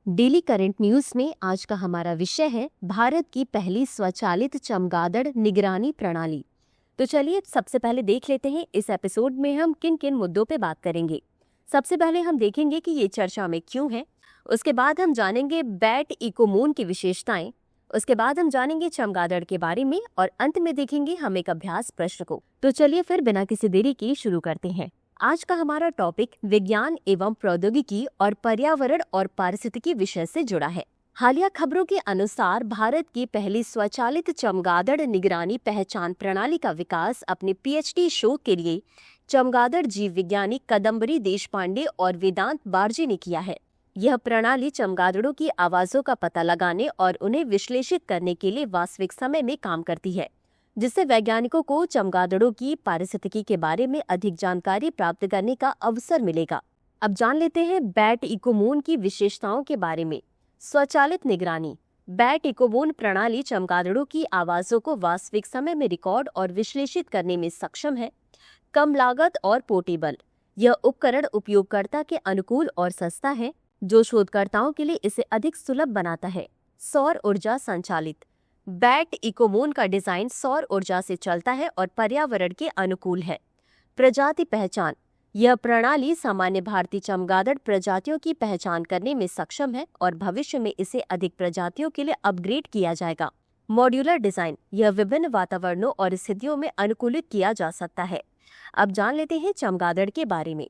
Daily current news में आज का हमारा विषय है भारत की पहली स्वचालित चमगादड़ निगरानी प्रणाली। तो चलिए सबसे पहले देख लेते हैं इस एपिसोड में हम किन किन मुद्दों पे बात करेंगे। सबसे पहले हम देखेंगे कि ये चर्चा में क्यों है। उसके बाद हम जानेंगे बैट इकोमून की विशेषताएं। उसके बाद हम जानेंगे चमगादड़ के बारे में और अंत में देखेंगे हम एक अभ्यास प्रश्न को। तो चलिए फिर बिना किसी देरी के शुरू करते हैं। आज का हमारा टॉपिक विज्ञान एवं प्रौद्योगिकी और पर्यावरण और पारिस्थितिकी विषय से जुड़ा है। हालिया खबरों के अनुसार भारत की पहली स्वचालित चमगादड़ निगरानी पहचान प्रणाली का विकास अपने पीएचडी शोध के लिए चमगादड़ जीव विज्ञानी कदम्बरी देशपांडे और वेदांत बारजी ने किया है। यह प्रणाली चमगादड़ों की आवाजों का पता लगाने और उन्हें विश्लेषित करने के लिए वास्तविक समय में काम करती है, जिससे वैज्ञानिकों को चमगादड़ों की पारिस्थितिकी के बारे में अधिक जानकारी प्राप्त करने का अवसर मिलेगा। अब जान लेते हैं बैट इकोमून की विशेषताओं के बारे में। स्वचालित निगरानी। बैट इकोमून प्रणाली चमगादड़ों की आवाजों को वास्तविक समय में रिकॉर्ड और विश्लेषित करने में सक्षम है। कम लागत और पोर्टेबल। यह उपकरण उपयोगकर्ता के अनुकूल और सस्ता है, जो शोधकर्ताओं के लिए इसे अधिक सुलभ बनाता है। सौर ऊर्जा संचालित। बैट इकोमून का डिजाइन सौर ऊर्जा से चलता है और पर्यावरण के अनुकूल है। प्रजाति पहचान। यह प्रणाली सामान्य भारतीय चमगादड़ प्रजातियों की पहचान करने में सक्षम है और भविष्य में इसे अधिक प्रजातियों के लिए अपग्रेड किया जाएगा। Modular design. यह विभिन्न वातावरणों और स्थितियों में अनुकूलित किया जा सकता है। अब जान लेते हैं चमगादड़ के बारे में।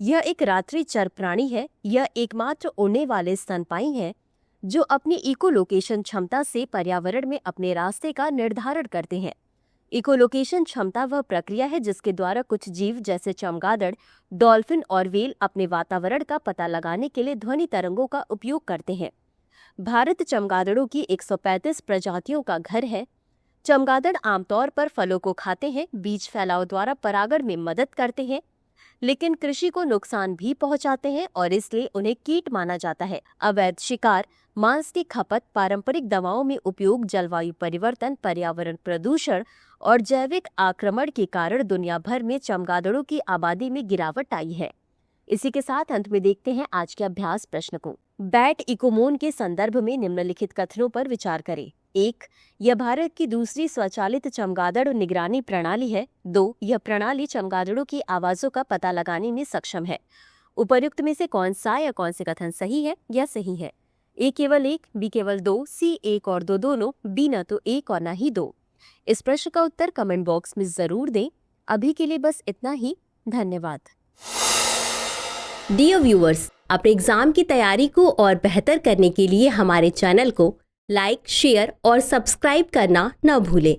यह एक रात्रि चर प्राणी है। यह एकमात्र उड़ने वाले स्तनपायी है जो अपनी इकोलोकेशन क्षमता से पर्यावरण में अपने रास्ते का निर्धारण करते हैं। इकोलोकेशन क्षमता वह प्रक्रिया है जिसके द्वारा कुछ जीव जैसे चमगादड़, डॉल्फिन और व्हेल अपने वातावरण का पता लगाने के लिए ध्वनि तरंगों का उपयोग करते हैं। भारत चमगादड़ों की 135 प्रजातियों का घर है। चमगादड़ आमतौर पर फलों को खाते हैं, बीज फैलाव द्वारा परागण में मदद करते हैं, लेकिन कृषि को नुकसान भी पहुंचाते हैं और इसलिए उन्हें कीट माना जाता है। अवैध शिकार, मांस की खपत, पारंपरिक दवाओं में उपयोग, जलवायु परिवर्तन, पर्यावरण प्रदूषण और जैविक आक्रमण के कारण दुनिया भर में चमगादड़ों की आबादी में गिरावट आई है। इसी के साथ अंत में देखते हैं आज के अभ्यास प्रश्न को। बैट इकोमून के संदर्भ में निम्नलिखित कथनों पर विचार करें। 1. यह भारत की दूसरी स्वचालित चमगादड़ निगरानी प्रणाली है। 2. यह प्रणाली चमगादड़ों की आवाजों का पता लगाने में सक्षम है। उपर्युक्त में से कौन सा या कौन से कथन सही है या सही है? ए केवल 1, बी केवल 2, सी 1 और 2 दोनों, बी न तो 1 और न ही 2। इस प्रश्न का उत्तर कमेंट बॉक्स में जरूर दें। अभी के लिए बस इतना ही। धन्यवाद। डियर व्यूअर्स, अपने एग्जाम की तैयारी को और बेहतर करने के लिए हमारे चैनल को लाइक, शेयर और सब्सक्राइब करना न भूलें।